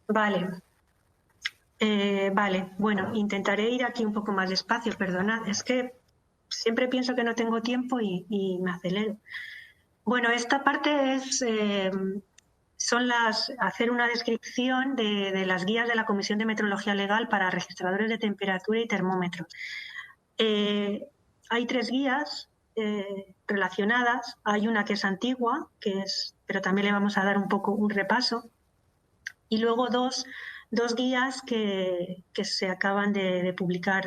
Vale. Vale, bueno, intentaré ir aquí un poco más despacio, perdonad. Es que siempre pienso que no tengo tiempo y me acelero. Bueno, esta parte es hacer una descripción de las guías de la Comisión de Metrología Legal para registradores de temperatura y termómetros. Hay 3 guías relacionadas. Hay una que es antigua, pero también le vamos a dar un poco un repaso. Y luego dos guías que se acaban de publicar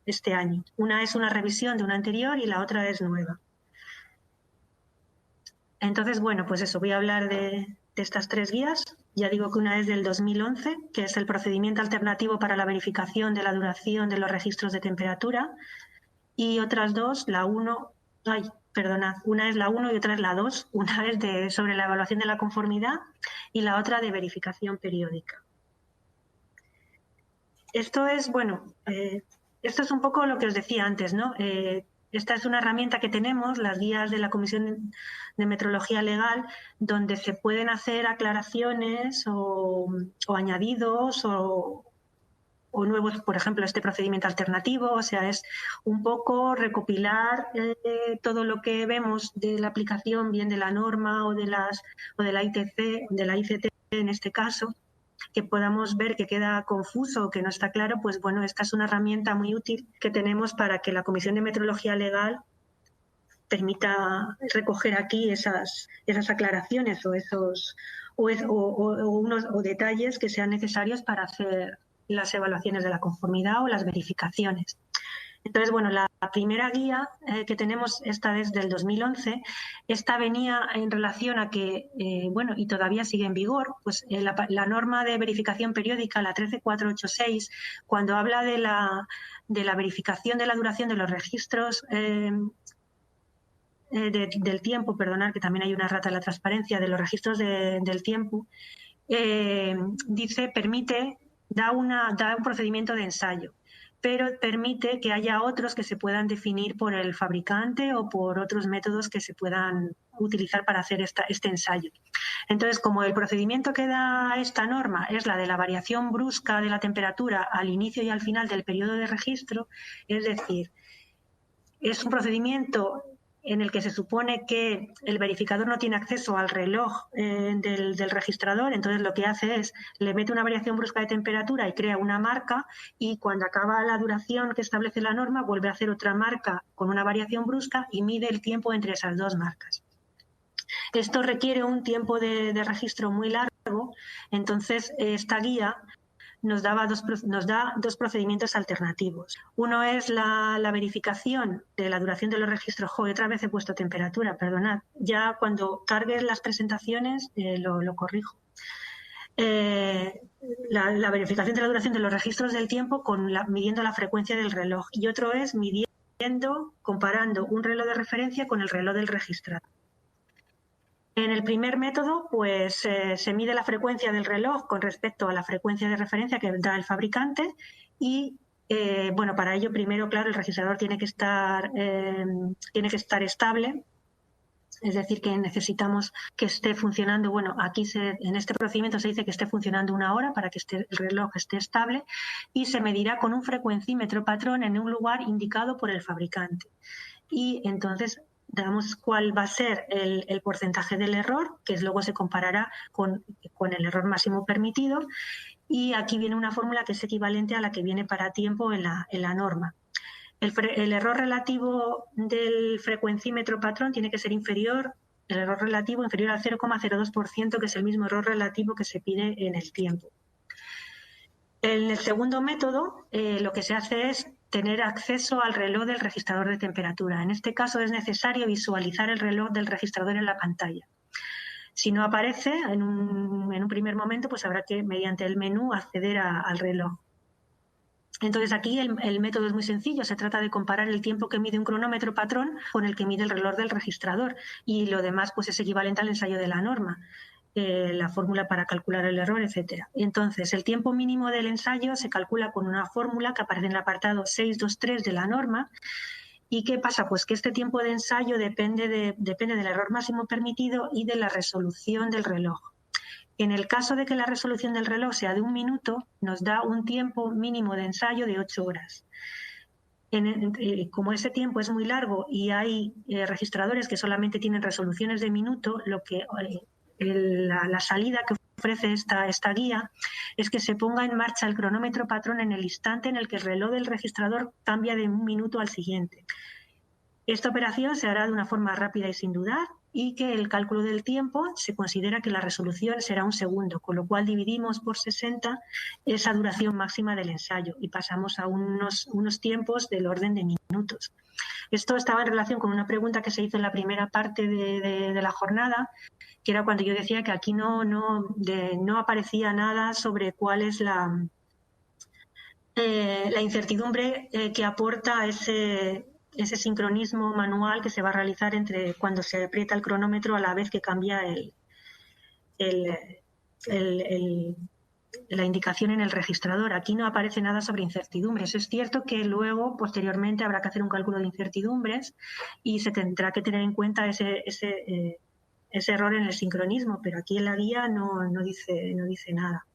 este año. Una es una revisión de una anterior y la otra es nueva. Entonces, bueno, pues eso, voy a hablar de estas 3 guías. Ya digo que una es del 2011, que es el procedimiento alternativo para la verificación de la duración de los registros de temperatura. Y otras 2, la 1, perdonad, una es la 1 y otra es la 2. Una es sobre la evaluación de la conformidad y la otra de verificación periódica. Esto es, bueno, esto es un poco lo que os decía antes, ¿no? Esta es una herramienta que tenemos, las guías de la Comisión de Metrología Legal, donde se pueden hacer aclaraciones o añadidos o nuevos, por ejemplo, este procedimiento alternativo. O sea, es un poco recopilar todo lo que vemos de la aplicación, bien de la norma o de la ITC, de la ICT en este caso, que podamos ver que queda confuso o que no está claro. Pues bueno, esta es una herramienta muy útil que tenemos para que la Comisión de Metrología Legal permita recoger aquí esas aclaraciones o detalles que sean necesarios para hacer las evaluaciones de la conformidad o las verificaciones. Entonces, bueno, la primera guía que tenemos, esta es del 2011, esta venía en relación a que, bueno, y todavía sigue en vigor, pues la norma de verificación periódica, la 13486, cuando habla de la verificación de la duración de los registros del tiempo, perdonad, que también hay una errata en la transparencia, de los registros del tiempo, da un procedimiento de ensayo, pero permite que haya otros que se puedan definir por el fabricante o por otros métodos que se puedan utilizar para hacer este ensayo. Entonces, como el procedimiento que da esta norma es la de la variación brusca de la temperatura al inicio y al final del periodo de registro, es decir, es un procedimiento en el que se supone que el verificador no tiene acceso al reloj del registrador. Entonces lo que hace es, le mete una variación brusca de temperatura y crea una marca, y cuando acaba la duración que establece la norma vuelve a hacer otra marca con una variación brusca y mide el tiempo entre esas 2 marcas. Esto requiere un tiempo de registro muy largo. Entonces esta guía nos da 2 procedimientos alternativos. Uno es la verificación de la duración de los registros. Otra vez he puesto temperatura, perdonad. Ya cuando cargues las presentaciones lo corrijo. La verificación de la duración de los registros del tiempo midiendo la frecuencia del reloj. Y otro es comparando un reloj de referencia con el reloj del registrador. En el primer método, pues se mide la frecuencia del reloj con respecto a la frecuencia de referencia que da el fabricante y, bueno, para ello primero, claro, el registrador tiene que estar estable. Es decir, que necesitamos que esté funcionando. Bueno, aquí en este procedimiento se dice que esté funcionando 1 hora para que el reloj esté estable, y se medirá con un frecuencímetro patrón en un lugar indicado por el fabricante. Y entonces damos cuál va a ser el porcentaje del error, que luego se comparará con el error máximo permitido. Y aquí viene una fórmula que es equivalente a la que viene para tiempo en la norma. El error relativo del frecuencímetro patrón tiene que ser inferior al 0,02%, que es el mismo error relativo que se pide en el tiempo. En el segundo método, lo que se hace es tener acceso al reloj del registrador de temperatura. En este caso es necesario visualizar el reloj del registrador en la pantalla. Si no aparece en un primer momento, pues habrá que, mediante el menú, acceder al reloj. Entonces aquí el método es muy sencillo. Se trata de comparar el tiempo que mide un cronómetro patrón con el que mide el reloj del registrador, y lo demás pues es equivalente al ensayo de la norma, la fórmula para calcular el error, etcétera. Entonces el tiempo mínimo del ensayo se calcula con una fórmula que aparece en el apartado 623 de la norma. ¿Y qué pasa? Pues que este tiempo de ensayo depende del error máximo permitido y de la resolución del reloj. En el caso de que la resolución del reloj sea de 1 minuto, nos da un tiempo mínimo de ensayo de 8 horas. Como ese tiempo es muy largo y hay registradores que solamente tienen resoluciones de minuto, la salida que ofrece esta guía es que se ponga en marcha el cronómetro patrón en el instante en el que el reloj del registrador cambia de 1 minuto al siguiente. Esta operación se hará de una forma rápida y sin dudar, y que el cálculo del tiempo se considera que la resolución será 1 segundo, con lo cual dividimos por 60 esa duración máxima del ensayo y pasamos a unos tiempos del orden de minutos. Esto estaba en relación con una pregunta que se hizo en la primera parte de la jornada, que era cuando yo decía que aquí no aparecía nada sobre cuál es la incertidumbre que aporta ese sincronismo manual que se va a realizar entre cuando se aprieta el cronómetro a la vez que cambia la indicación en el registrador. Aquí no aparece nada sobre incertidumbres. Es cierto que luego, posteriormente, habrá que hacer un cálculo de incertidumbres y se tendrá que tener en cuenta ese error en el sincronismo, pero aquí en la guía no dice nada.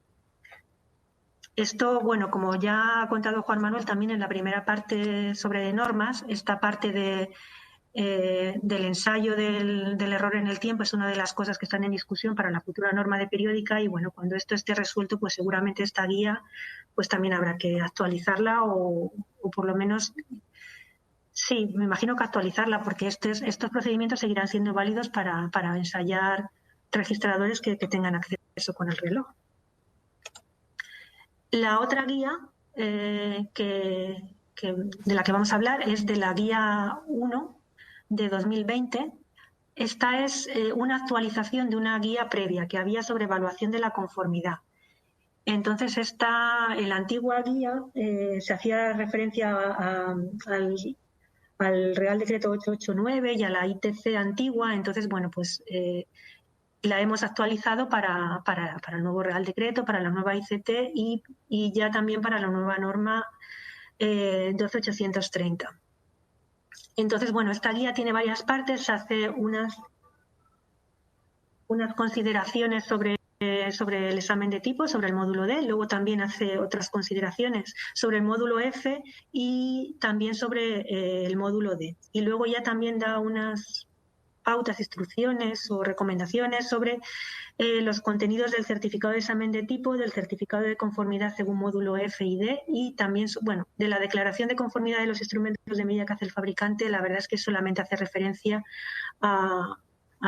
Esto, bueno, como ya ha contado Juan Manuel también en la primera parte sobre normas, esta parte del ensayo del error en el tiempo es una de las cosas que están en discusión para la futura norma de periódica, y bueno, cuando esto esté resuelto, pues seguramente esta guía pues también habrá que actualizarla o por lo menos, sí, me imagino que actualizarla, porque estos procedimientos seguirán siendo válidos para ensayar registradores que tengan acceso con el reloj. La otra guía de la que vamos a hablar es de la guía 1 de 2020. Esta es una actualización de una guía previa que había sobre evaluación de la conformidad. Entonces, en la antigua guía se hacía referencia al Real Decreto 889 y a la ITC antigua. Entonces, bueno, pues la hemos actualizado para el nuevo Real Decreto, para la nueva ICT y ya también para la nueva norma 12830. Entonces, bueno, esta guía tiene varias partes, hace unas consideraciones sobre el examen de tipo, sobre el módulo D, luego también hace otras consideraciones sobre el módulo F y también sobre el módulo D. Y luego ya también da unas pautas, instrucciones o recomendaciones sobre los contenidos del certificado de examen de tipo, del certificado de conformidad según módulo F y D, y también, bueno, de la declaración de conformidad de los instrumentos de medida que hace el fabricante. La verdad es que solamente hace referencia a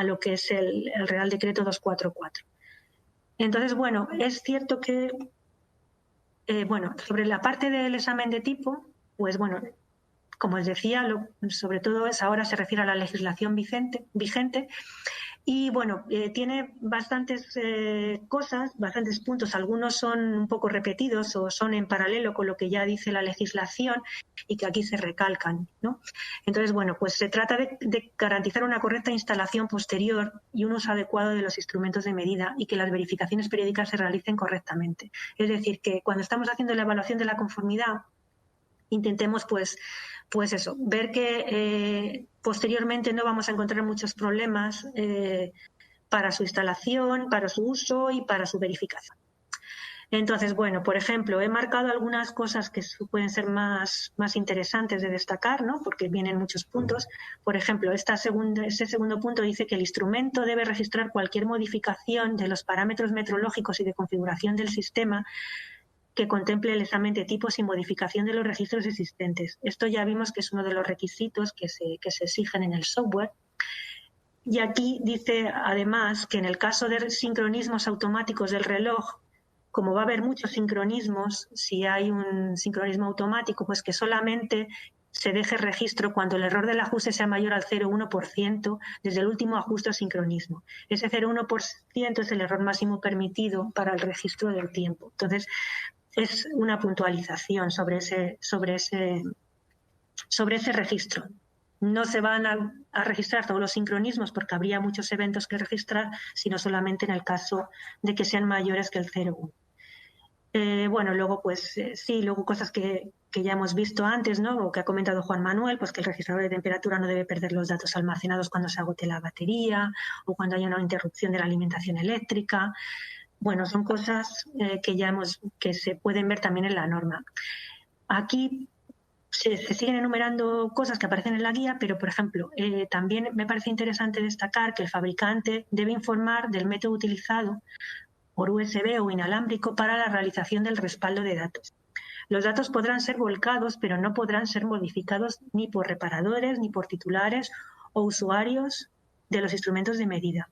lo que es el Real Decreto 244. Entonces, bueno, es cierto que, bueno, sobre la parte del examen de tipo, pues bueno, como os decía, sobre todo ahora se refiere a la legislación vigente. Y bueno, tiene bastantes cosas, bastantes puntos. Algunos son un poco repetidos o son en paralelo con lo que ya dice la legislación y que aquí se recalcan, ¿no? Entonces, bueno, pues se trata de garantizar una correcta instalación posterior y un uso adecuado de los instrumentos de medida y que las verificaciones periódicas se realicen correctamente. Es decir, que cuando estamos haciendo la evaluación de la conformidad, intentemos pues eso, ver que posteriormente no vamos a encontrar muchos problemas para su instalación, para su uso y para su verificación. Entonces, bueno, por ejemplo, he marcado algunas cosas que pueden ser más interesantes de destacar, ¿no? Porque vienen muchos puntos. Por ejemplo, ese segundo punto dice que el instrumento debe registrar cualquier modificación de los parámetros metrológicos y de configuración del sistema que contemple el examen de tipo sin modificación de los registros existentes. Esto ya vimos que es uno de los requisitos que se exigen en el software. Y aquí dice además que en el caso de sincronismos automáticos del reloj, como va a haber muchos sincronismos, si hay un sincronismo automático, pues que solamente se deje registro cuando el error del ajuste sea mayor al 0,1% desde el último ajuste o sincronismo. Ese 0,1% es el error máximo permitido para el registro del tiempo. Entonces, es una puntualización sobre ese registro. No se van a registrar todos los sincronismos porque habría muchos eventos que registrar, sino solamente en el caso de que sean mayores que el 0,1. Bueno, luego pues sí, luego cosas que ya hemos visto antes, ¿no? O que ha comentado Juan Manuel, pues que el registrador de temperatura no debe perder los datos almacenados cuando se agote la batería o cuando haya una interrupción de la alimentación eléctrica. Bueno, son cosas que se pueden ver también en la norma. Aquí se siguen enumerando cosas que aparecen en la guía, pero, por ejemplo, también me parece interesante destacar que el fabricante debe informar del método utilizado por USB o inalámbrico para la realización del respaldo de datos. Los datos podrán ser volcados, pero no podrán ser modificados ni por reparadores, ni por titulares o usuarios de los instrumentos de medida.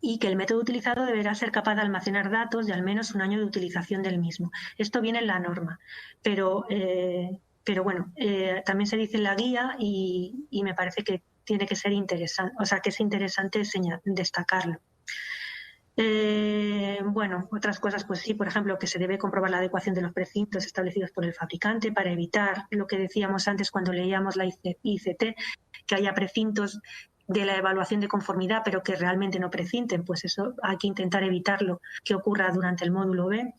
Y que el método utilizado deberá ser capaz de almacenar datos de al menos un año de utilización del mismo. Esto viene en la norma, pero bueno, también se dice en la guía y me parece que tiene que ser interesante, o sea, que es interesante destacarlo. Bueno, otras cosas, pues sí, por ejemplo, que se debe comprobar la adecuación de los precintos establecidos por el fabricante para evitar lo que decíamos antes cuando leíamos la ICT, que haya precintos de la evaluación de conformidad, pero que realmente no precinten, pues eso hay que intentar evitarlo que ocurra durante el módulo B.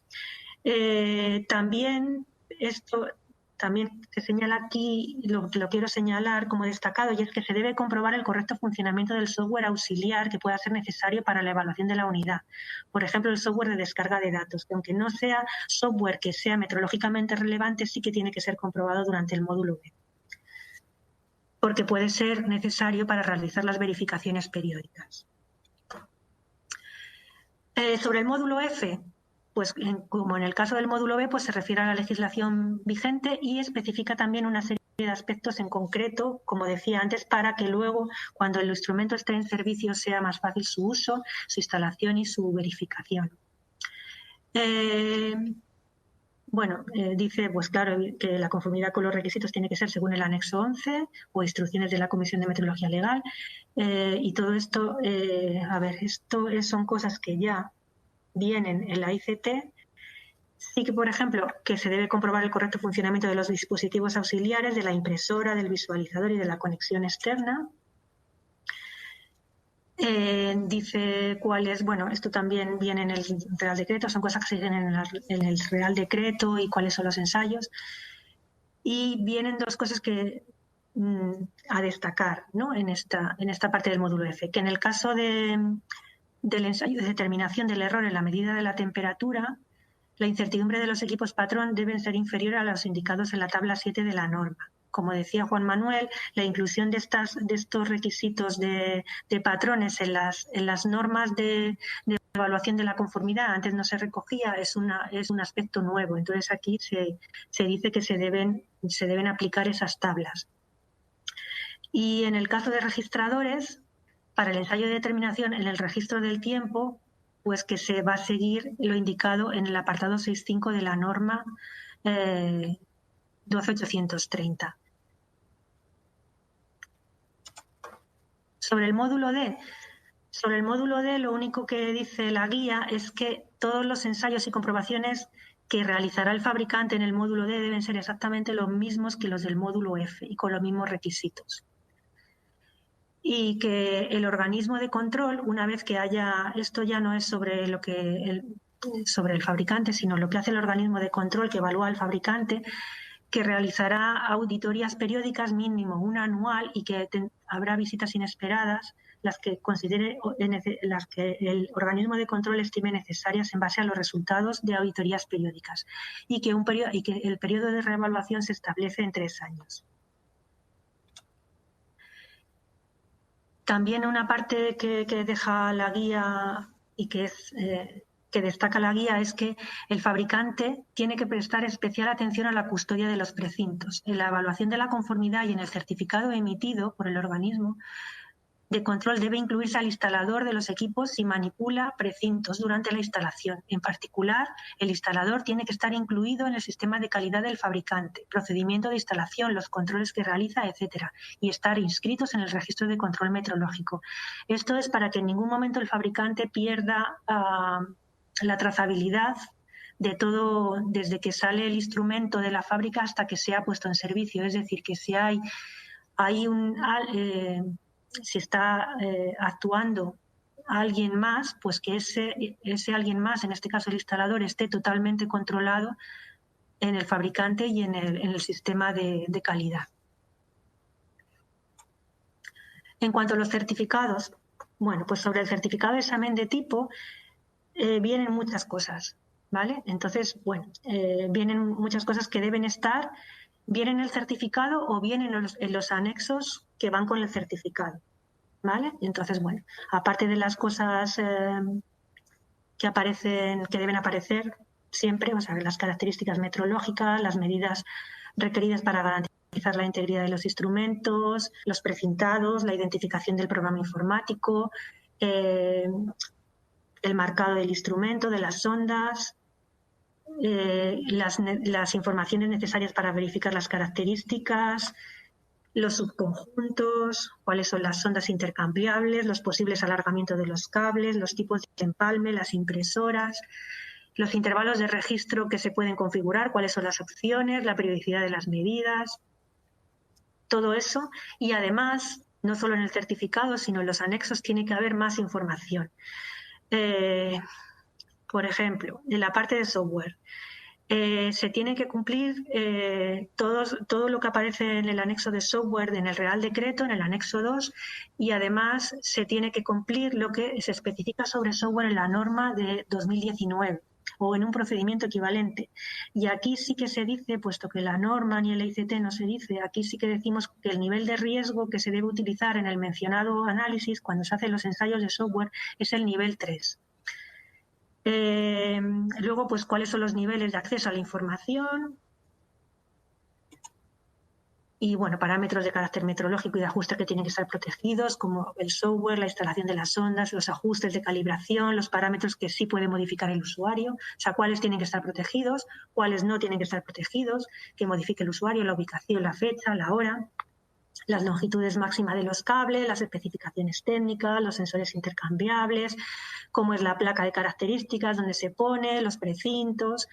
También esto también se señala aquí, lo quiero señalar como destacado, y es que se debe comprobar el correcto funcionamiento del software auxiliar que pueda ser necesario para la evaluación de la unidad. Por ejemplo, el software de descarga de datos, que aunque no sea software que sea metrológicamente relevante, sí que tiene que ser comprobado durante el módulo B, porque puede ser necesario para realizar las verificaciones periódicas. Sobre el módulo F, pues como en el caso del módulo B, pues se refiere a la legislación vigente y especifica también una serie de aspectos en concreto, como decía antes, para que luego, cuando el instrumento esté en servicio, sea más fácil su uso, su instalación y su verificación. Bueno, dice, pues claro, que la conformidad con los requisitos tiene que ser según el anexo 11 o instrucciones de la Comisión de Metrología Legal. Y todo esto, a ver, esto son cosas que ya vienen en la ICT. Sí que, por ejemplo, que se debe comprobar el correcto funcionamiento de los dispositivos auxiliares, de la impresora, del visualizador y de la conexión externa. Dice cuál es, bueno, esto también viene en el Real Decreto, son cosas que se dicen en el Real Decreto y cuáles son los ensayos. Y vienen dos cosas que a destacar, ¿no? en esta parte del módulo F, que en el caso del ensayo de determinación del error en la medida de la temperatura, la incertidumbre de los equipos patrón deben ser inferior a los indicados en la tabla 7 de la norma. Como decía Juan Manuel, la inclusión de estos requisitos de patrones en las normas de evaluación de la conformidad antes no se recogía, es un aspecto nuevo. Entonces aquí se dice que se deben aplicar esas tablas. Y en el caso de registradores, para el ensayo de determinación en el registro del tiempo, pues que se va a seguir lo indicado en el apartado 6.5 de la norma 12830. Sobre el módulo D, lo único que dice la guía es que todos los ensayos y comprobaciones que realizará el fabricante en el módulo D deben ser exactamente los mismos que los del módulo F y con los mismos requisitos. Y que el organismo de control, una vez que haya, esto ya no es sobre el fabricante, sino lo que hace el organismo de control que evalúa al fabricante, que realizará auditorías periódicas mínimo una anual y que habrá visitas inesperadas, las que el organismo de control estime necesarias en base a los resultados de auditorías periódicas y que el periodo de reevaluación se establece en 3 años. También una parte que deja la guía y que destaca la guía es que el fabricante tiene que prestar especial atención a la custodia de los precintos. En la evaluación de la conformidad y en el certificado emitido por el organismo de control debe incluirse al instalador de los equipos si manipula precintos durante la instalación. En particular, el instalador tiene que estar incluido en el sistema de calidad del fabricante, procedimiento de instalación, los controles que realiza, etcétera, y estar inscritos en el registro de control metrológico. Esto es para que en ningún momento el fabricante pierda la trazabilidad de todo desde que sale el instrumento de la fábrica hasta que sea puesto en servicio. Es decir, que si si está actuando alguien más, pues que ese alguien más, en este caso el instalador, esté totalmente controlado en el fabricante y en el sistema de calidad. En cuanto a los certificados, bueno, pues sobre el certificado de examen de tipo, vienen muchas cosas, ¿vale? Entonces, bueno, vienen muchas cosas que deben estar bien en el certificado o bien en los anexos que van con el certificado, ¿vale? Entonces, bueno, aparte de las cosas que aparecen, que deben aparecer siempre, o sea, las características metrológicas, las medidas requeridas para garantizar la integridad de los instrumentos, los precintados, la identificación del programa informático, el marcado del instrumento, de las sondas, las informaciones necesarias para verificar las características, los subconjuntos, cuáles son las sondas intercambiables, los posibles alargamientos de los cables, los tipos de empalme, las impresoras, los intervalos de registro que se pueden configurar, cuáles son las opciones, la periodicidad de las medidas, todo eso. Y además, no solo en el certificado, sino en los anexos tiene que haber más información. Por ejemplo, en la parte de software, se tiene que cumplir todo lo que aparece en el anexo de software, en el Real Decreto, en el anexo 2, y además se tiene que cumplir lo que se especifica sobre software en la norma de 2019 o en un procedimiento equivalente. Y aquí sí que se dice, puesto que la norma ni el ICT no se dice, aquí sí que decimos que el nivel de riesgo que se debe utilizar en el mencionado análisis cuando se hacen los ensayos de software es el nivel 3. Luego, pues, cuáles son los niveles de acceso a la información y, bueno, parámetros de carácter metrológico y de ajuste que tienen que estar protegidos, como el software, la instalación de las ondas, los ajustes de calibración, los parámetros que sí puede modificar el usuario, o sea, cuáles tienen que estar protegidos, cuáles no tienen que estar protegidos, que modifique el usuario, la ubicación, la fecha, la hora, las longitudes máximas de los cables, las especificaciones técnicas, los sensores intercambiables, cómo es la placa de características, dónde se pone, los precintos.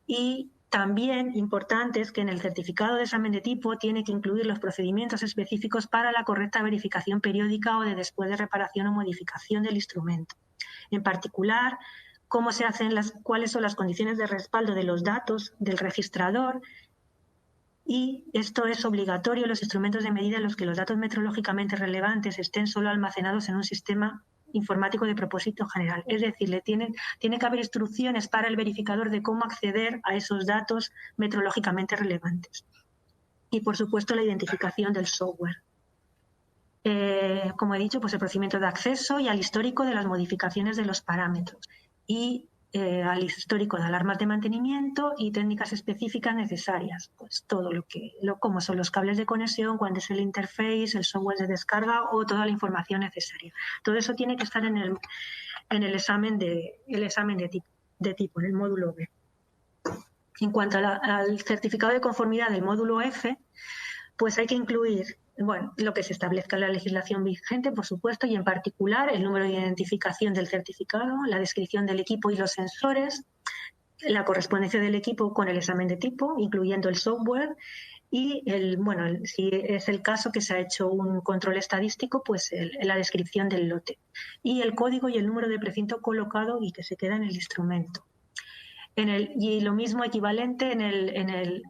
Y también importante es que en el certificado de examen de tipo tiene que incluir los procedimientos específicos para la correcta verificación periódica o de después de reparación o modificación del instrumento. En particular, cómo se hacen cuáles son las condiciones de respaldo de los datos del registrador. Y esto es obligatorio en los instrumentos de medida en los que los datos metrológicamente relevantes estén solo almacenados en un sistema informático de propósito general. Es decir, tiene que haber instrucciones para el verificador de cómo acceder a esos datos metrológicamente relevantes. Y, por supuesto, la identificación del software. Como he dicho, pues el procedimiento de acceso y al histórico de las modificaciones de los parámetros. Y al histórico de alarmas de mantenimiento y técnicas específicas necesarias, pues todo como son los cables de conexión, cuál es el interface, el software de descarga o toda la información necesaria. Todo eso tiene que estar en el examen de tipo, en el módulo B. En cuanto al certificado de conformidad del módulo F, pues hay que incluir, bueno, lo que se establezca en la legislación vigente, por supuesto, y en particular el número de identificación del certificado, la descripción del equipo y los sensores, la correspondencia del equipo con el examen de tipo, incluyendo el software, y si es el caso que se ha hecho un control estadístico, pues la descripción del lote, y el código y el número de precinto colocado y que se queda en el instrumento. Y lo mismo equivalente en el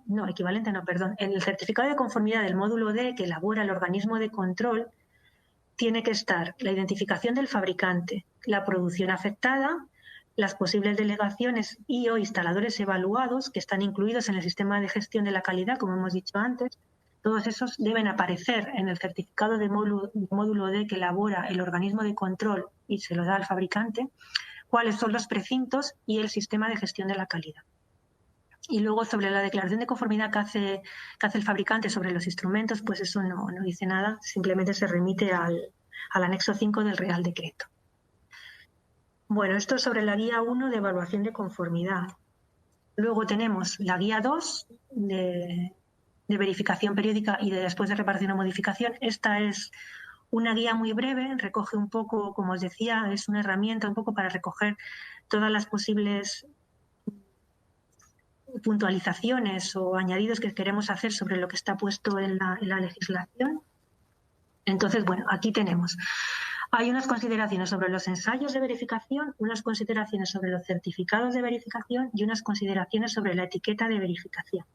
certificado de conformidad del módulo D que elabora el organismo de control, tiene que estar la identificación del fabricante, la producción afectada, las posibles delegaciones y o instaladores evaluados que están incluidos en el sistema de gestión de la calidad, como hemos dicho antes. Todos esos deben aparecer en el certificado de módulo D que elabora el organismo de control y se lo da al fabricante, cuáles son los precintos y el sistema de gestión de la calidad. Y luego, sobre la declaración de conformidad que hace el fabricante sobre los instrumentos, pues eso no dice nada, simplemente se remite al anexo 5 del Real Decreto. Bueno, esto es sobre la guía 1 de evaluación de conformidad. Luego tenemos la guía 2 de verificación periódica y de después de reparación o modificación. Esta es una guía muy breve, recoge un poco, como os decía, es una herramienta un poco para recoger todas las posibles puntualizaciones o añadidos que queremos hacer sobre lo que está puesto en la legislación. Entonces, bueno, aquí tenemos. Hay unas consideraciones sobre los ensayos de verificación, unas consideraciones sobre los certificados de verificación y unas consideraciones sobre la etiqueta de verificación.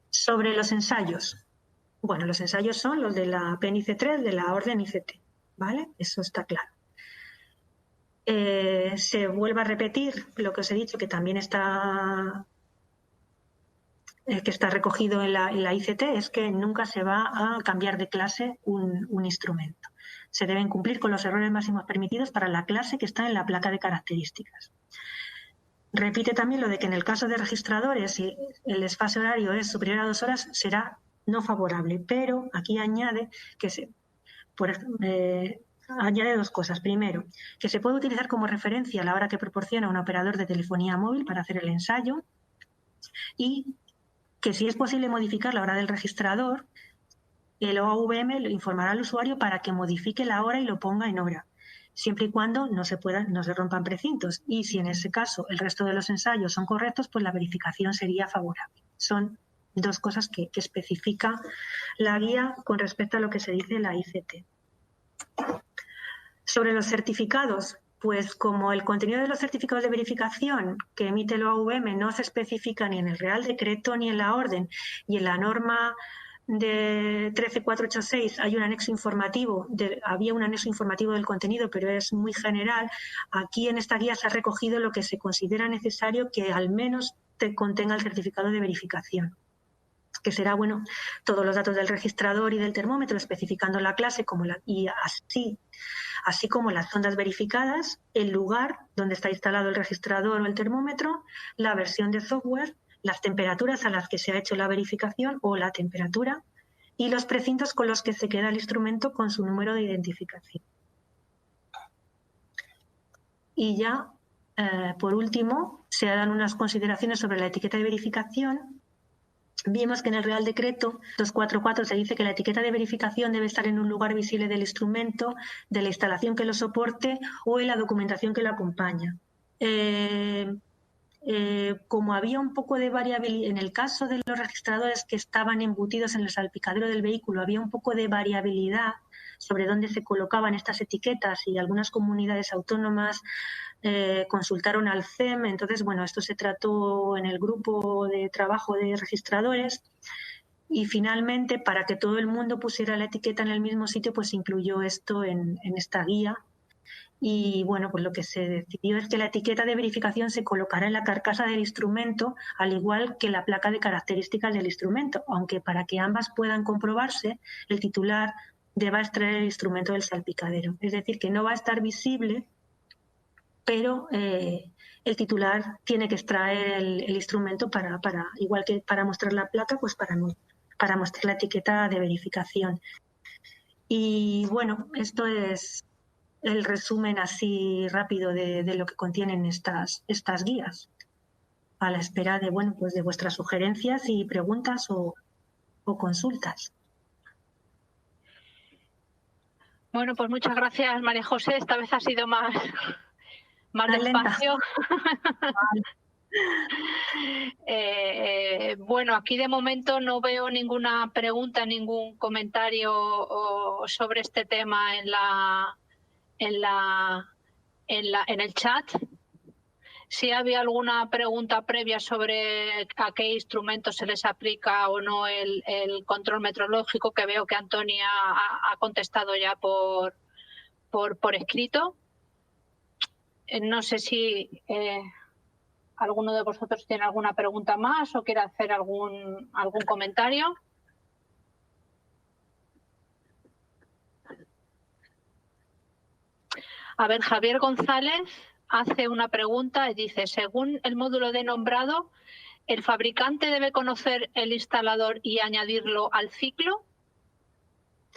Sobre los ensayos. Bueno, los ensayos son los de la PNIC 3 de la orden ICT, ¿vale? Eso está claro. se vuelva a repetir lo que os he dicho, que también está recogido en la ICT, es que nunca se va a cambiar de clase un instrumento. Se deben cumplir con los errores máximos permitidos para la clase que está en la placa de características. Repite también lo de que en el caso de registradores, si el desfase horario es superior a 2 horas, será no favorable, pero aquí añade que añade dos cosas. Primero, que se puede utilizar como referencia la hora que proporciona un operador de telefonía móvil para hacer el ensayo, y que si es posible modificar la hora del registrador, el OAVM le informará al usuario para que modifique la hora y lo ponga en hora, siempre y cuando no se rompan precintos. Y si en ese caso el resto de los ensayos son correctos, pues la verificación sería favorable. Son dos cosas que especifica la guía con respecto a lo que se dice en la ICT. Sobre los certificados, pues como el contenido de los certificados de verificación que emite el OAVM no se especifica ni en el Real Decreto ni en la orden, y en la norma de 13486 hay un anexo informativo, había un anexo informativo del contenido, pero es muy general. Aquí en esta guía se ha recogido lo que se considera necesario que al menos contenga el certificado de verificación, que será, bueno, todos los datos del registrador y del termómetro, especificando la clase y así como las ondas verificadas, el lugar donde está instalado el registrador o el termómetro, la versión de software, las temperaturas a las que se ha hecho la verificación o la temperatura, y los precintos con los que se queda el instrumento con su número de identificación. Y ya, por último, se dan unas consideraciones sobre la etiqueta de verificación. Vimos que en el Real Decreto 244 se dice que la etiqueta de verificación debe estar en un lugar visible del instrumento, de la instalación que lo soporte o en la documentación que lo acompaña. Como había un poco de variabilidad, en el caso de los registradores que estaban embutidos en el salpicadero del vehículo, había un poco de variabilidad sobre dónde se colocaban estas etiquetas, y algunas comunidades autónomas consultaron al CEM. Entonces, bueno, esto se trató en el grupo de trabajo de registradores, y finalmente, para que todo el mundo pusiera la etiqueta en el mismo sitio, pues se incluyó esto en esta guía. Y bueno, pues lo que se decidió es que la etiqueta de verificación se colocará en la carcasa del instrumento, al igual que la placa de características del instrumento, aunque para que ambas puedan comprobarse, el titular deba extraer el instrumento del salpicadero. Es decir, que no va a estar visible, pero el titular tiene que extraer el instrumento igual que para mostrar la placa, pues para mostrar la etiqueta de verificación. Y bueno, esto es el resumen así rápido de lo que contienen estas guías, a la espera de, bueno, pues de vuestras sugerencias y preguntas o consultas. Bueno, pues muchas gracias, María José. Esta vez ha sido más despacio. Bueno, aquí de momento no veo ninguna pregunta, ningún comentario sobre este tema en el chat. Si había alguna pregunta previa sobre a qué instrumentos se les aplica o no el control metrológico, que veo que Antonia ha contestado ya por escrito. No sé si alguno de vosotros tiene alguna pregunta más o quiere hacer algún comentario. A ver, Javier González hace una pregunta y dice: según el módulo de nombrado, ¿el fabricante debe conocer el instalador y añadirlo al ciclo?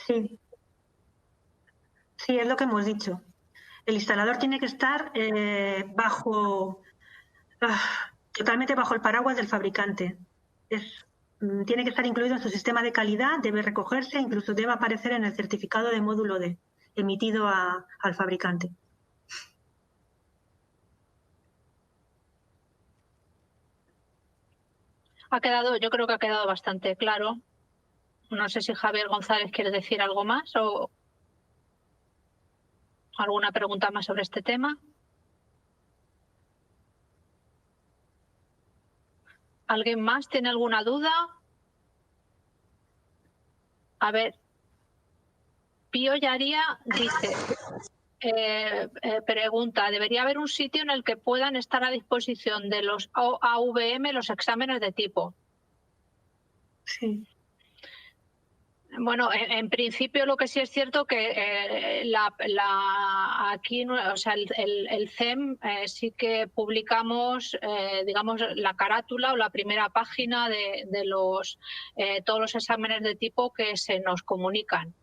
Sí. Sí, es lo que hemos dicho. El instalador tiene que estar totalmente bajo el paraguas del fabricante. Tiene que estar incluido en su sistema de calidad, debe recogerse, incluso debe aparecer en el certificado de módulo D emitido al fabricante. Yo creo que ha quedado bastante claro. No sé si Javier González quiere decir algo más o alguna pregunta más sobre este tema. ¿Alguien más tiene alguna duda? A ver, Pío Yaría dice: pregunta, ¿debería haber un sitio en el que puedan estar a disposición de los AVM los exámenes de tipo? Sí. Bueno, en principio lo que sí es cierto que aquí, o sea, el CEM sí que publicamos, digamos, la carátula o la primera página de todos los exámenes de tipo que se nos comunican.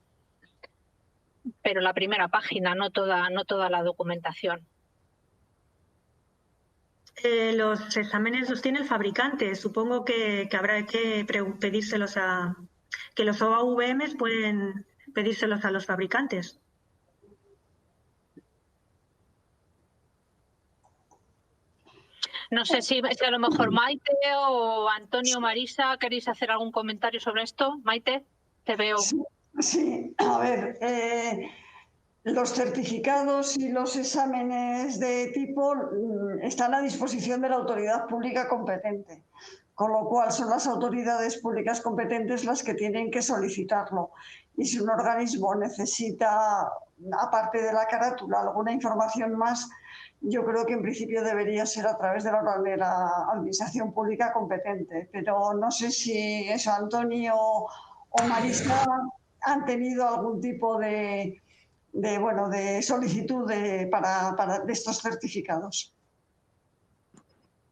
Pero la primera página, no toda la documentación. Los exámenes los tiene el fabricante. Supongo que habrá que pedírselos que los OAVMs pueden pedírselos a los fabricantes. No sé si a lo mejor Maite o Antonio o Marisa, ¿queréis hacer algún comentario sobre esto? Maite, te veo. Sí, a ver, los certificados y los exámenes de tipo están a disposición de la autoridad pública competente, con lo cual son las autoridades públicas competentes las que tienen que solicitarlo. Y si un organismo necesita, aparte de la carátula, alguna información más, yo creo que en principio debería ser a través de la administración pública competente. Pero no sé si eso, Antonio o Marisa, han tenido algún tipo de solicitud de estos certificados.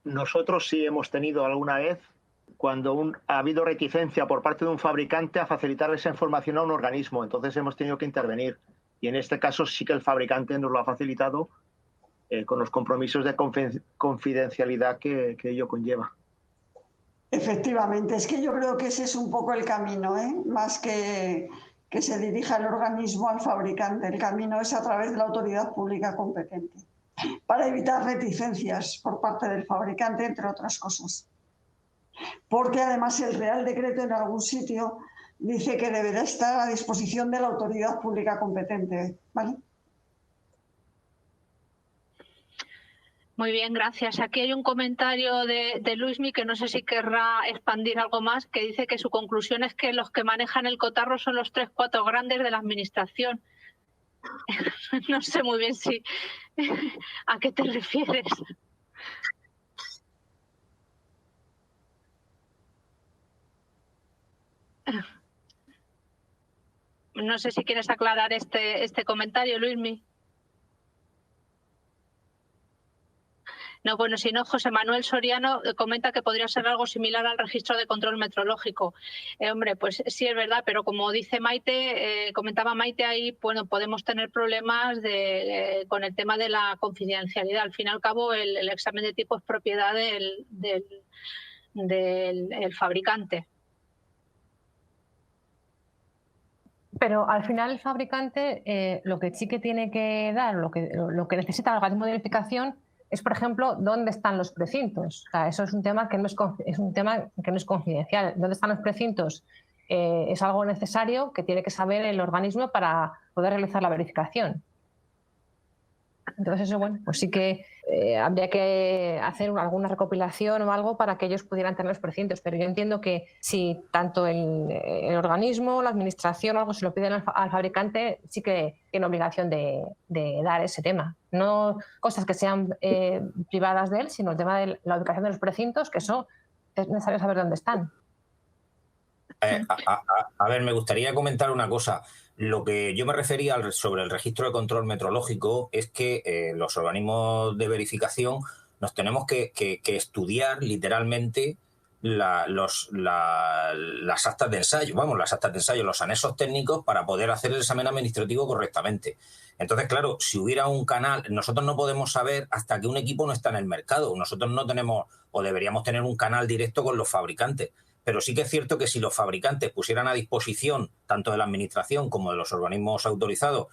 Nosotros sí hemos tenido alguna vez cuando ha habido reticencia por parte de un fabricante a facilitar esa información a un organismo. Entonces hemos tenido que intervenir. Y en este caso sí que el fabricante nos lo ha facilitado con los compromisos de confidencialidad que ello conlleva. Efectivamente, es que yo creo que ese es un poco el camino, más que se dirija el organismo al fabricante. El camino es a través de la autoridad pública competente, para evitar reticencias por parte del fabricante, entre otras cosas. Porque además el Real Decreto en algún sitio dice que deberá estar a disposición de la autoridad pública competente, ¿vale? Muy bien, gracias. Aquí hay un comentario de Luismi que no sé si querrá expandir algo más, que dice que su conclusión es que los que manejan el cotarro son los 3-4 grandes de la administración. No sé muy bien a qué te refieres. No sé si quieres aclarar este comentario, Luismi. No, bueno, si no, José Manuel Soriano comenta que podría ser algo similar al registro de control metrológico. Hombre, pues sí es verdad, pero como dice Maite, comentaba Maite ahí, bueno, podemos tener problemas con el tema de la confidencialidad. Al fin y al cabo, el examen de tipo es propiedad del fabricante. Pero al final el fabricante lo que sí que tiene que dar, lo que necesita el organismo de verificación es, por ejemplo, dónde están los precintos. O sea, eso es un tema que no es confidencial. ¿Dónde están los precintos? Es algo necesario que tiene que saber el organismo para poder realizar la verificación. Entonces, eso, bueno, pues sí que habría que hacer alguna recopilación o algo para que ellos pudieran tener los precintos. Pero yo entiendo que si tanto el organismo, la administración o algo se lo piden al fabricante, sí que tiene obligación de dar ese tema. No cosas que sean privadas de él, sino el tema de la ubicación de los precintos, que eso es necesario saber dónde están. A ver, me gustaría comentar una cosa. Lo que yo me refería sobre el registro de control metrológico es que los organismos de verificación nos tenemos que estudiar literalmente las actas de ensayo, los anexos técnicos para poder hacer el examen administrativo correctamente. Entonces, claro, si hubiera un canal, nosotros no podemos saber hasta que un equipo no está en el mercado. Nosotros no tenemos o deberíamos tener un canal directo con los fabricantes. Pero sí que es cierto que si los fabricantes pusieran a disposición, tanto de la administración como de los organismos autorizados,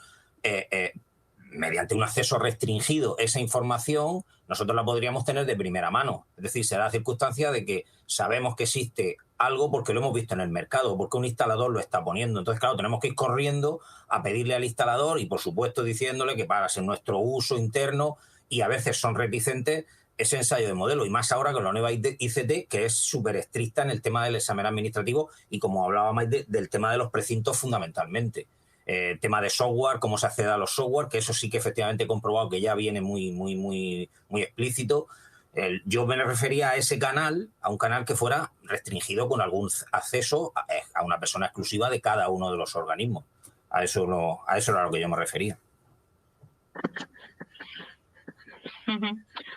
mediante un acceso restringido esa información, nosotros la podríamos tener de primera mano. Es decir, se da la circunstancia de que sabemos que existe algo porque lo hemos visto en el mercado, porque un instalador lo está poniendo. Entonces, claro, tenemos que ir corriendo a pedirle al instalador y, por supuesto, diciéndole que para hacer nuestro uso interno, y a veces son reticentes, ese ensayo de modelo, y más ahora con la nueva ICT, que es súper estricta en el tema del examen administrativo y, como hablaba más del tema de los precintos fundamentalmente. tema de software, cómo se accede a los software, que eso sí que efectivamente he comprobado que ya viene muy explícito. Yo me refería a ese canal, a un canal que fuera restringido con algún acceso a una persona exclusiva de cada uno de los organismos. A eso era a lo que yo me refería.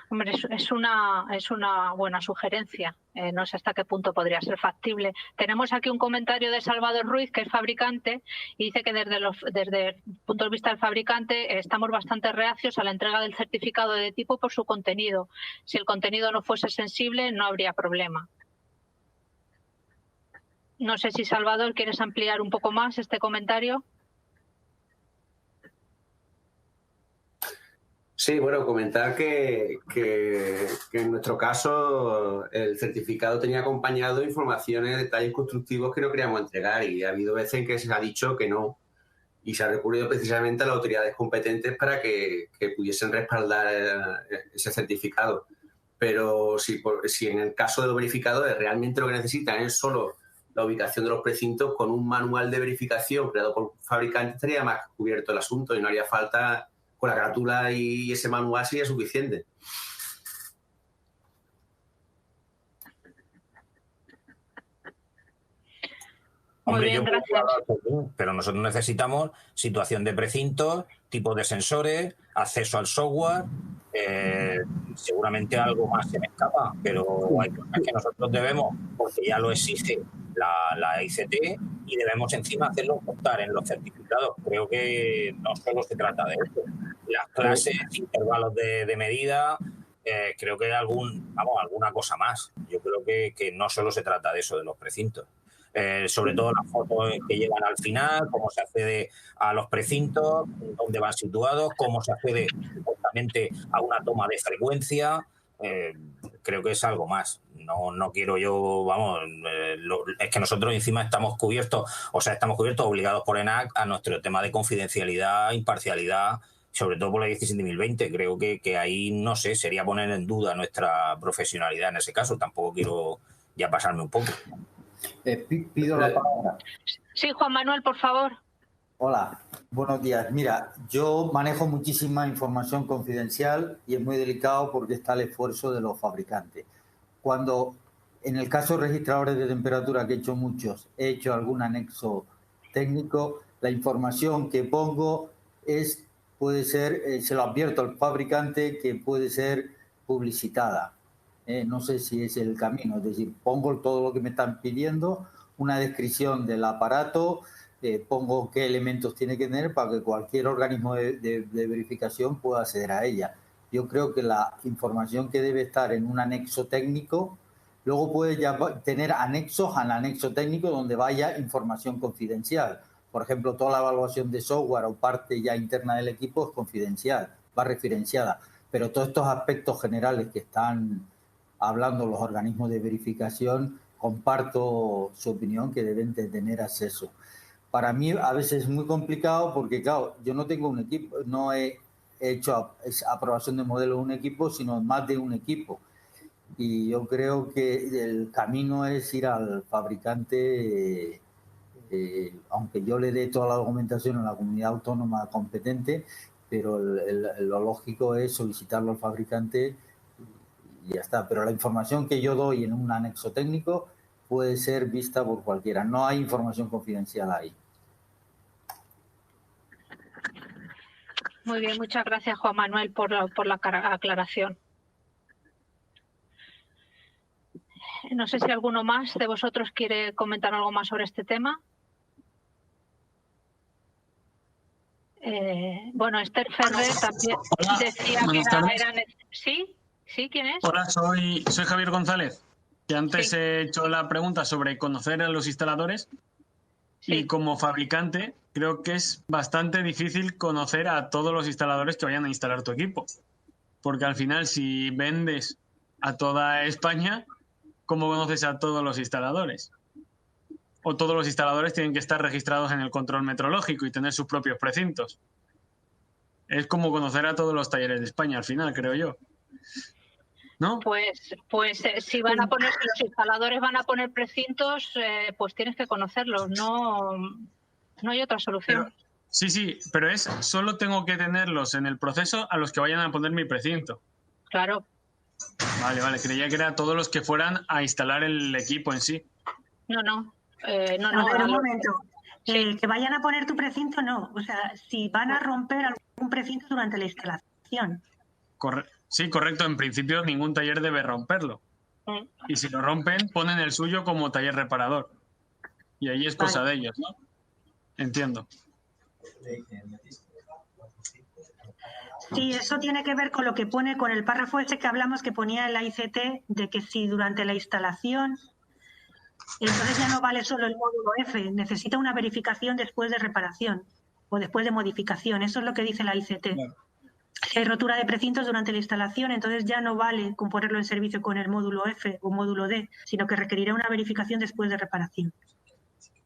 Hombre, es una buena sugerencia. No sé hasta qué punto podría ser factible. Tenemos aquí un comentario de Salvador Ruiz, que es fabricante, y dice que desde el punto de vista del fabricante estamos bastante reacios a la entrega del certificado de tipo por su contenido. Si el contenido no fuese sensible, no habría problema. No sé si, Salvador, ¿quieres ampliar un poco más este comentario? Sí, bueno, comentar que en nuestro caso el certificado tenía acompañado informaciones, detalles constructivos que no queríamos entregar, y ha habido veces en que se ha dicho que no, y se ha recurrido precisamente a las autoridades competentes para que pudiesen respaldar ese certificado. Pero si en el caso de los verificadores realmente lo que necesitan es solo la ubicación de los precintos, con un manual de verificación creado por el fabricante estaría más cubierto el asunto y no haría falta. Con la carátula y ese manual sería suficiente. Muy bien, gracias. Pero nosotros necesitamos situación de precintos, tipo de sensores, acceso al software, seguramente algo más se me escapa, pero hay cosas que nosotros debemos, porque ya lo exige la ICT, y debemos encima hacerlo constar en los certificados. Creo que no solo se trata de eso. Las clases, intervalos de medida, creo que alguna cosa más. Yo creo que no solo se trata de eso, de los precintos. Sobre todo las fotos que llevan al final, cómo se accede a los precintos, dónde van situados, cómo se accede justamente a una toma de frecuencia. Creo que es algo más. No quiero yo, es que nosotros encima estamos cubiertos obligados por ENAC a nuestro tema de confidencialidad, imparcialidad, sobre todo por la 17.020. Creo que ahí, no sé, sería poner en duda nuestra profesionalidad en ese caso. Tampoco quiero ya pasarme un poco. Pido la palabra. Sí, Juan Manuel, por favor. Hola, buenos días. Mira, yo manejo muchísima información confidencial y es muy delicado porque está el esfuerzo de los fabricantes. Cuando, en el caso de registradores de temperatura, que he hecho muchos, he hecho algún anexo técnico, la información que pongo puede ser, se lo advierto al fabricante, que puede ser publicitada. No sé si es el camino, es decir, pongo todo lo que me están pidiendo, una descripción del aparato, pongo qué elementos tiene que tener para que cualquier organismo de verificación pueda acceder a ella. Yo creo que la información que debe estar en un anexo técnico, luego puede ya tener anexos al anexo técnico donde vaya información confidencial. Por ejemplo, toda la evaluación de software o parte ya interna del equipo es confidencial, va referenciada. Pero todos estos aspectos generales que están hablando los organismos de verificación, comparto su opinión, que deben de tener acceso. Para mí a veces es muy complicado porque, claro, yo no tengo un equipo, no he hecho aprobación de modelo de un equipo, sino más de un equipo. Y yo creo que el camino es ir al fabricante, aunque yo le dé toda la documentación a la comunidad autónoma competente, pero lo lógico es solicitarlo al fabricante y ya está. Pero la información que yo doy en un anexo técnico puede ser vista por cualquiera. No hay información confidencial ahí. Muy bien, muchas gracias, Juan Manuel, por la aclaración. No sé si alguno más de vosotros quiere comentar algo más sobre este tema. Bueno, Esther Ferrer también decía que era... ¿Sí? ¿Sí? ¿Quién es? Hola, soy Javier González, que antes he hecho la pregunta sobre conocer a los instaladores. Sí. Y como fabricante creo que es bastante difícil conocer a todos los instaladores que vayan a instalar tu equipo. Porque al final, si vendes a toda España, ¿cómo conoces a todos los instaladores? O todos los instaladores tienen que estar registrados en el control metrológico y tener sus propios precintos. Es como conocer a todos los talleres de España al final, creo yo. ¿No? Pues si van a poner, si los instaladores van a poner precintos, pues tienes que conocerlos, no hay otra solución. Sí, pero solo tengo que tenerlos en el proceso a los que vayan a poner mi precinto. Claro. Vale, creía que era todos los que fueran a instalar el equipo en sí. No. A ver, un momento. Sí. Que vayan a poner tu precinto, no. O sea, si van a romper algún precinto durante la instalación. Sí, correcto. En principio ningún taller debe romperlo. Y si lo rompen, ponen el suyo como taller reparador. Y ahí es cosa de ellos, ¿no? Entiendo. Sí, eso tiene que ver con lo que pone, con el párrafo ese que hablamos que ponía el AICT, de que si durante la instalación, entonces ya no vale solo el módulo F, necesita una verificación después de reparación o después de modificación. Eso es lo que dice la AICT. Claro. Si hay rotura de precintos durante la instalación, entonces ya no vale con ponerlo en servicio con el módulo F o módulo D, sino que requerirá una verificación después de reparación.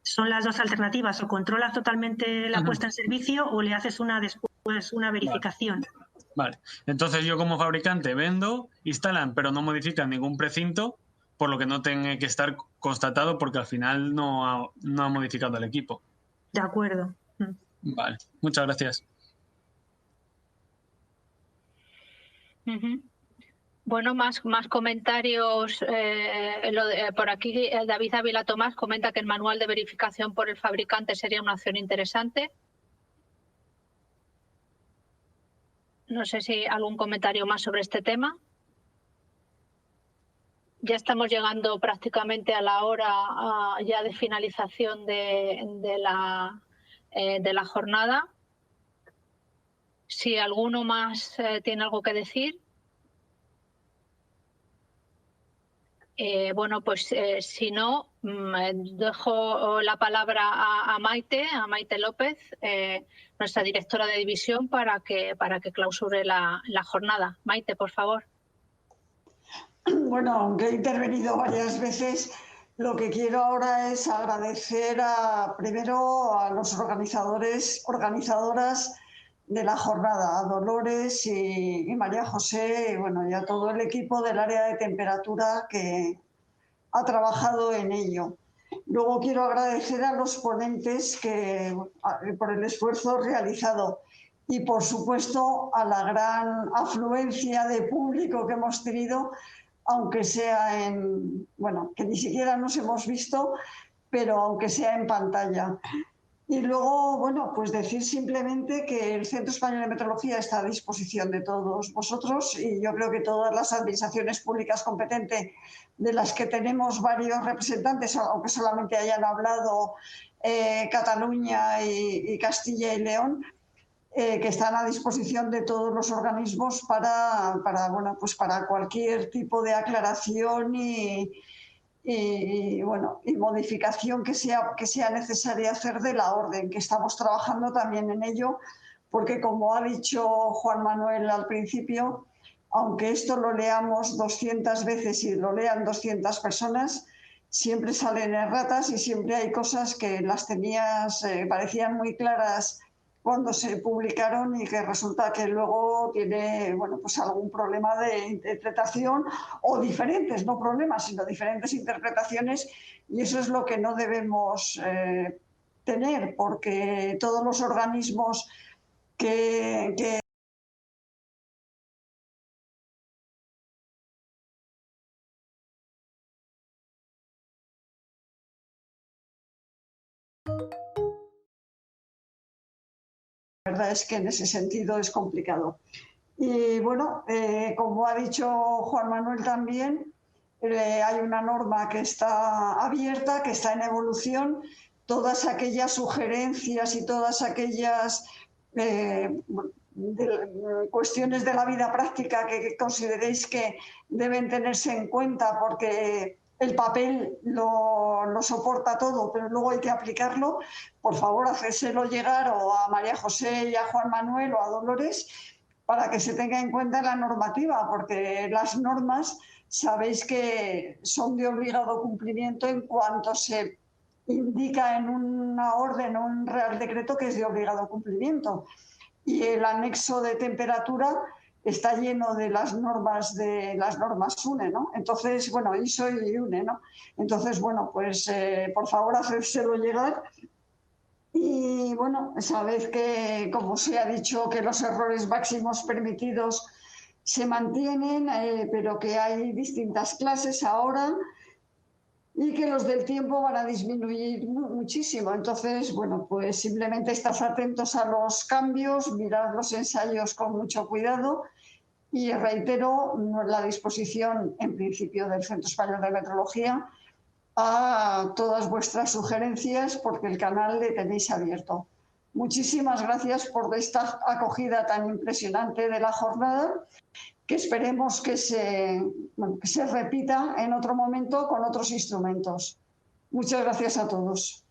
Son las dos alternativas, o controlas totalmente la puesta en servicio o le haces después una verificación. Vale, entonces yo como fabricante vendo, instalan, pero no modifican ningún precinto, por lo que no tenga que estar constatado porque al final no ha modificado el equipo. De acuerdo. Vale, muchas gracias. Bueno, más comentarios. Por aquí David Ávila Tomás comenta que el manual de verificación por el fabricante sería una opción interesante. No sé si algún comentario más sobre este tema. Ya estamos llegando prácticamente a la hora ya de finalización de la jornada. Si alguno más tiene algo que decir. Bueno, pues si no, dejo la palabra a Maite López, nuestra directora de división, para que clausure la jornada. Maite, por favor. Bueno, aunque he intervenido varias veces, lo que quiero ahora es agradecer primero a los organizadoras de la jornada, a Dolores y María José, y a todo el equipo del área de temperatura que ha trabajado en ello. Luego quiero agradecer a los ponentes por el esfuerzo realizado y, por supuesto, a la gran afluencia de público que hemos tenido, aunque sea que ni siquiera nos hemos visto, pero aunque sea en pantalla. Y luego, pues decir simplemente que el Centro Español de Metrología está a disposición de todos vosotros, y yo creo que todas las administraciones públicas competentes, de las que tenemos varios representantes, aunque solamente hayan hablado Cataluña y Castilla y León, que están a disposición de todos los organismos para cualquier tipo de aclaración y modificación que sea necesaria hacer de la orden, que estamos trabajando también en ello, porque, como ha dicho Juan Manuel al principio, aunque esto lo leamos 200 veces y lo lean 200 personas, siempre salen erratas y siempre hay cosas que las parecían muy claras cuando se publicaron y que resulta que luego tiene algún problema de interpretación, o diferentes, no problemas, sino diferentes interpretaciones, y eso es lo que no debemos tener, porque todos los organismos que la verdad es que en ese sentido es complicado. Y como ha dicho Juan Manuel también, hay una norma que está abierta, que está en evolución. Todas aquellas sugerencias y todas aquellas cuestiones de la vida práctica que consideréis que deben tenerse en cuenta, porque el papel lo soporta todo, pero luego hay que aplicarlo, por favor, hacérselo llegar o a María José y a Juan Manuel o a Dolores, para que se tenga en cuenta la normativa, porque las normas sabéis que son de obligado cumplimiento en cuanto se indica en una orden o un real decreto que es de obligado cumplimiento. Y el anexo de temperatura está lleno de las normas UNE, ¿no? Entonces, ISO y UNE, ¿no? Entonces, por favor, hacérselo llegar. Y bueno, sabéis que, como se ha dicho, que los errores máximos permitidos se mantienen, pero que hay distintas clases ahora y que los del tiempo van a disminuir muchísimo. Entonces, bueno, pues simplemente estad atentos a los cambios, mirad los ensayos con mucho cuidado y reitero la disposición, en principio, del Centro Español de Metrología a todas vuestras sugerencias, porque el canal le tenéis abierto. Muchísimas gracias por esta acogida tan impresionante de la jornada, que esperemos que se repita en otro momento con otros instrumentos. Muchas gracias a todos.